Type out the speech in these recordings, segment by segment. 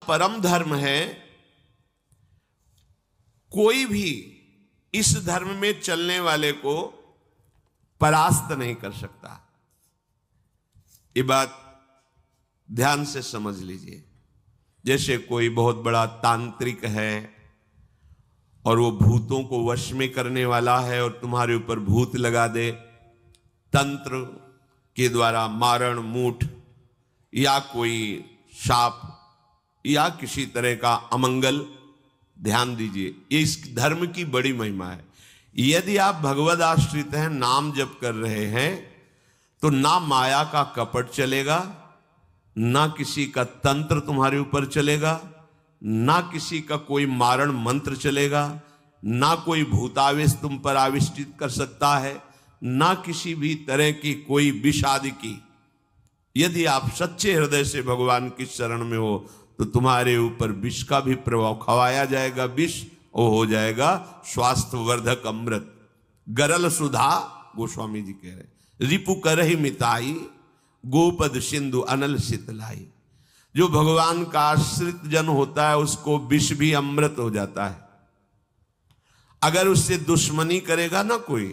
परम धर्म है, कोई भी इस धर्म में चलने वाले को परास्त नहीं कर सकता। ये बात ध्यान से समझ लीजिए। जैसे कोई बहुत बड़ा तांत्रिक है और वो भूतों को वश में करने वाला है और तुम्हारे ऊपर भूत लगा दे, तंत्र के द्वारा मारण मूठ या कोई शाप या किसी तरह का अमंगल, ध्यान दीजिए, ये इस धर्म की बड़ी महिमा है। यदि आप भगवद आश्रित हैं, नाम जप कर रहे हैं, तो ना माया का कपट चलेगा, ना किसी का तंत्र तुम्हारे ऊपर चलेगा, ना किसी का कोई मारण मंत्र चलेगा, ना कोई भूतावेश तुम पर आविष्टित कर सकता है, ना किसी भी तरह की कोई विष आदि की। यदि आप सच्चे हृदय से भगवान की शरण में हो तो तुम्हारे ऊपर विष का भी प्रभाव खवाया जाएगा, विष वो हो जाएगा स्वास्थ्यवर्धक अमृत। गरल सुधा, गोस्वामी जी कह रहे, रिपु करहि मिताई, गोपद सिंधु अनल शीतलाई। जो भगवान का आश्रित जन होता है उसको विष भी अमृत हो जाता है। अगर उससे दुश्मनी करेगा ना कोई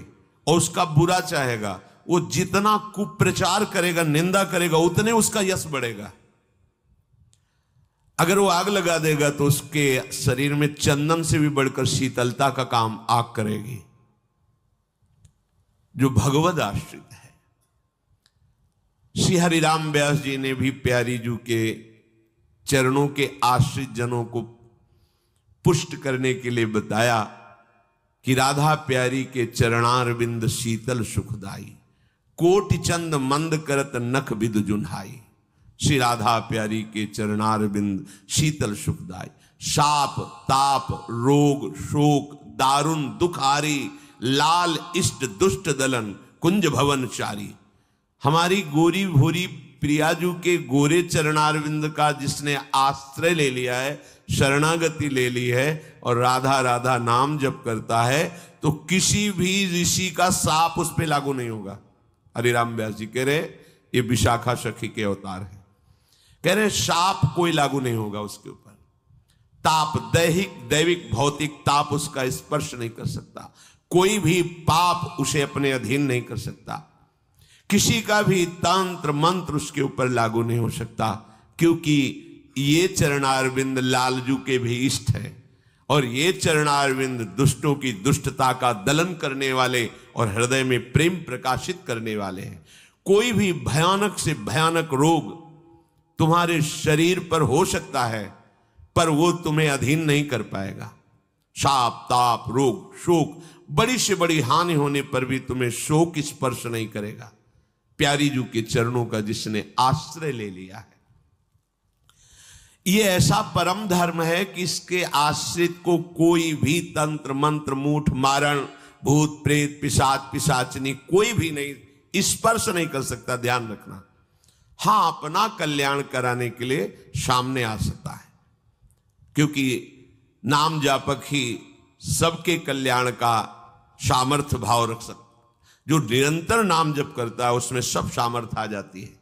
और उसका बुरा चाहेगा, वो जितना कुप्रचार करेगा, निंदा करेगा, उतने उसका यश बढ़ेगा। अगर वो आग लगा देगा तो उसके शरीर में चंदन से भी बढ़कर शीतलता का काम आग करेगी। जो भगवद आश्रित है, श्री हरिराम व्यास जी ने भी प्यारी जू के चरणों के आश्रित जनों को पुष्ट करने के लिए बताया कि राधा प्यारी के चरणारविंद शीतल सुखदाई, कोटि चंद मंद करत नख विद जुन्हाई। श्री राधा प्यारी के चरणारविंद शीतल सुखदाई। शाप ताप रोग शोक दारुण दुख आरी, लाल इष्ट दुष्ट दलन कुंज भवन चारी। हमारी गोरी भूरी प्रियाजू के गोरे चरणारविंद का जिसने आश्रय ले लिया है, शरणागति ले ली है और राधा राधा नाम जप करता है, तो किसी भी ऋषि का साप उस पर लागू नहीं होगा। हरिराम व्यास जी कह रहे ये विशाखा सखी के अवतार है, कह रहे शाप कोई लागू नहीं होगा उसके ऊपर। ताप दैहिक दैविक भौतिक ताप उसका स्पर्श नहीं कर सकता। कोई भी पाप उसे अपने अधीन नहीं कर सकता। किसी का भी तंत्र मंत्र उसके ऊपर लागू नहीं हो सकता, क्योंकि ये चरणारविंद लालजू के भी इष्ट है और ये चरणारविंद दुष्टों की दुष्टता का दलन करने वाले और हृदय में प्रेम प्रकाशित करने वाले हैं। कोई भी भयानक से भयानक रोग तुम्हारे शरीर पर हो सकता है, पर वो तुम्हें अधीन नहीं कर पाएगा। शाप ताप रोग शोक, बड़ी से बड़ी हानि होने पर भी तुम्हें शोक स्पर्श नहीं करेगा। प्यारी जू के चरणों का जिसने आश्रय ले लिया है, ये ऐसा परम धर्म है कि इसके आश्रित को कोई भी तंत्र मंत्र मूठ मारण भूत प्रेत पिशाच पिशाचनी कोई भी नहीं स्पर्श नहीं कर सकता। ध्यान रखना। हां, अपना कल्याण कराने के लिए सामने आ सकता है, क्योंकि नाम जापक ही सबके कल्याण का सामर्थ्य भाव रख सकता। जो निरंतर नाम जप करता है उसमें सब सामर्थ्य आ जाती है।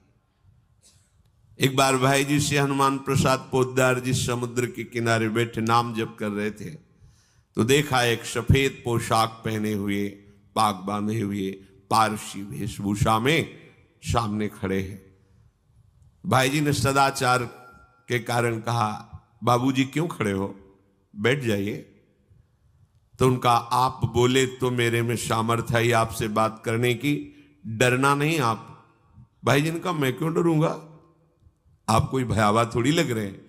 एक बार भाई जी से हनुमान प्रसाद पोद्दार जी समुद्र के किनारे बैठे नाम जप कर रहे थे, तो देखा एक सफेद पोशाक पहने हुए पाग बांधे हुए पारसी वेशभूषा में सामने खड़े हैं। भाई जी ने सदाचार के कारण कहा, बाबूजी क्यों खड़े हो, बैठ जाइए। तो उनका आप बोले तो मेरे में सामर्थ्य है आपसे बात करने की, डरना नहीं आप। भाई जी ने कहा मैं क्यों डरूंगा, आप कोई भयावह थोड़ी लग रहे हैं।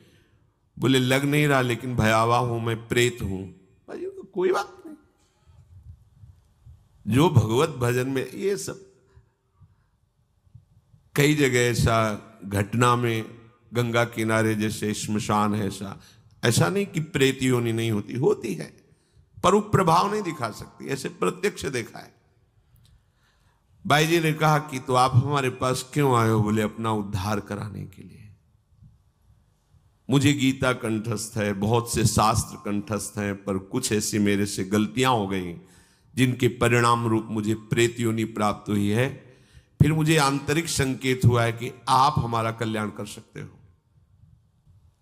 बोले लग नहीं रहा, लेकिन भयावह हूं, मैं प्रेत हूं। भाई जी को कोई बात नहीं। जो भगवत भजन में ये सब कई जगह ऐसा घटना में, गंगा किनारे जैसे श्मशान है, ऐसा नहीं कि प्रेत योनि नहीं होती, होती है, पर वो प्रभाव नहीं दिखा सकती। ऐसे प्रत्यक्ष देखा है। भाई जी ने कहा कि तो आप हमारे पास क्यों आए हो? बोले अपना उद्धार कराने के लिए। मुझे गीता कंठस्थ है, बहुत से शास्त्र कंठस्थ हैं, पर कुछ ऐसी मेरे से गलतियां हो गई जिनके परिणाम रूप मुझे प्रेत योनि प्राप्त हुई है। फिर मुझे आंतरिक संकेत हुआ है कि आप हमारा कल्याण कर सकते हो।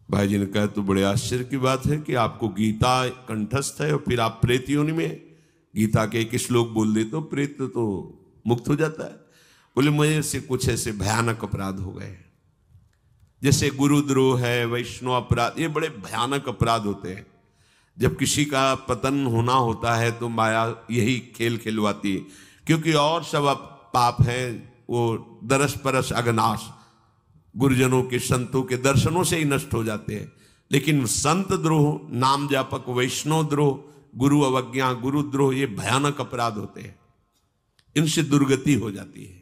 भाई जी ने कहा तो बड़े आश्चर्य की बात है कि आपको गीता कंठस्थ है और फिर आप प्रेत योनि में गीता के एक श्लोक बोल देते तो प्रेत तो मुक्त हो जाता है। बोले मुझे से कुछ ऐसे भयानक अपराध हो गए, जैसे गुरुद्रोह है, वैष्णव अपराध, ये बड़े भयानक अपराध होते हैं। जब किसी का पतन होना होता है तो माया यही खेल खिलवाती है, क्योंकि और सब पाप हैं वो दरस परस अगनाश, गुरुजनों के संतों के दर्शनों से ही नष्ट हो जाते हैं। लेकिन संत द्रोह, नाम जापक, वैष्णव द्रोह, गुरु अवज्ञा, गुरुद्रोह, ये भयानक अपराध होते हैं, इनसे दुर्गति हो जाती है।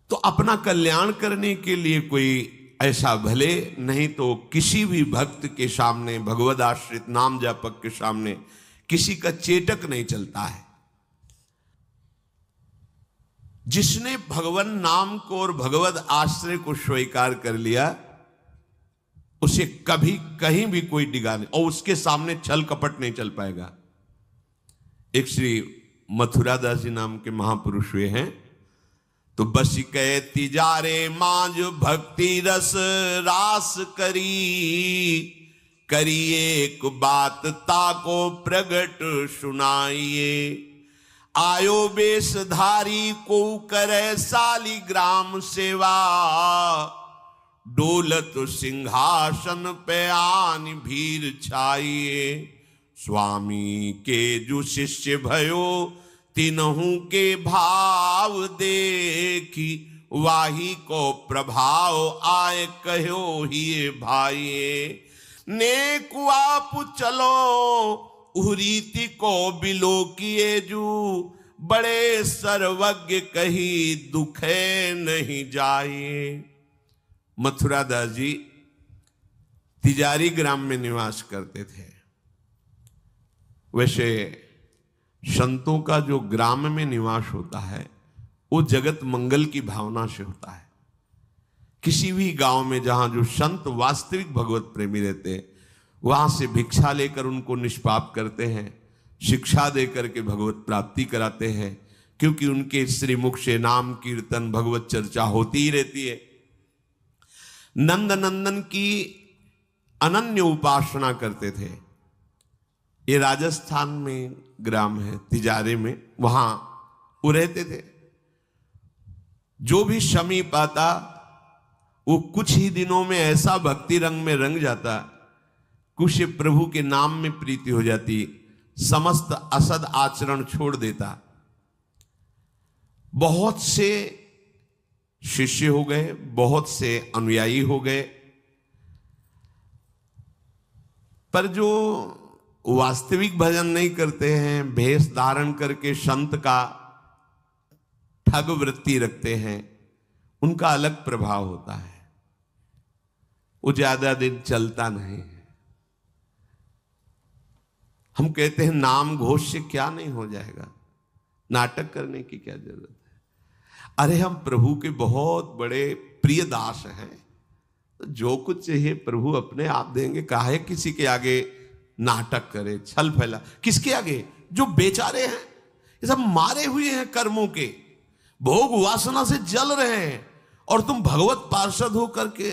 तो अपना कल्याण करने के लिए कोई ऐसा भले नहीं तो किसी भी भक्त के सामने, भगवद आश्रित नाम जापक के सामने किसी का चेटक नहीं चलता है। जिसने भगवान नाम को और भगवद आश्रय को स्वीकार कर लिया उसे कभी कहीं भी कोई डिगा नहीं, और उसके सामने छल कपट नहीं चल पाएगा। एक श्री मथुरादास जी नाम के महापुरुष हुए हैं, तो बस कहे तिजारे मांझ भक्ति रस रास करिए एक बात ताको प्रगट सुनाइए। आयो बेशधारी को करे सालिग्राम सेवा, डोलत सिंहासन पे आन भीर छाइए। स्वामी के जो शिष्य भयो तिनहु के भाव देखी, वाही को प्रभाव आए कहो ही भाइये। नेकु आप चलो उरीति को बिलो किए जू, बड़े सर्वज्ञ कही दुखे नहीं जाइए। मथुरादास जी तिजारी ग्राम में निवास करते थे। वैसे संतों का जो ग्राम में निवास होता है वो जगत मंगल की भावना से होता है। किसी भी गांव में जहां जो संत वास्तविक भगवत प्रेमी रहते हैं वहां से भिक्षा लेकर उनको निष्पाप करते हैं, शिक्षा देकर के भगवत प्राप्ति कराते हैं, क्योंकि उनके श्रीमुख से नाम कीर्तन भगवत चर्चा होती ही रहती है। नंद नंदन की अनन्य उपासना करते थे। ये राजस्थान में ग्राम है तिजारे में, वहां वो रहते थे। जो भी समीप आता वो कुछ ही दिनों में ऐसा भक्ति रंग में रंग जाता, कुछ प्रभु के नाम में प्रीति हो जाती, समस्त असद आचरण छोड़ देता। बहुत से शिष्य हो गए, बहुत से अनुयायी हो गए, पर जो वास्तविक भजन नहीं करते हैं, भेष धारण करके संत का ठग वृत्ति रखते हैं, उनका अलग प्रभाव होता है। वो ज्यादा दिन चलता नहीं है। हम कहते हैं नाम घोष से क्या नहीं हो जाएगा, नाटक करने की क्या जरूरत है। अरे हम प्रभु के बहुत बड़े प्रिय दास हैं, तो जो कुछ चाहिए प्रभु अपने आप देंगे। काहे किसी के आगे नाटक करे, छल फैला। किसके आगे? जो बेचारे हैं, ये सब मारे हुए हैं कर्मों के, भोग वासना से जल रहे हैं, और तुम भगवत पार्षद होकर के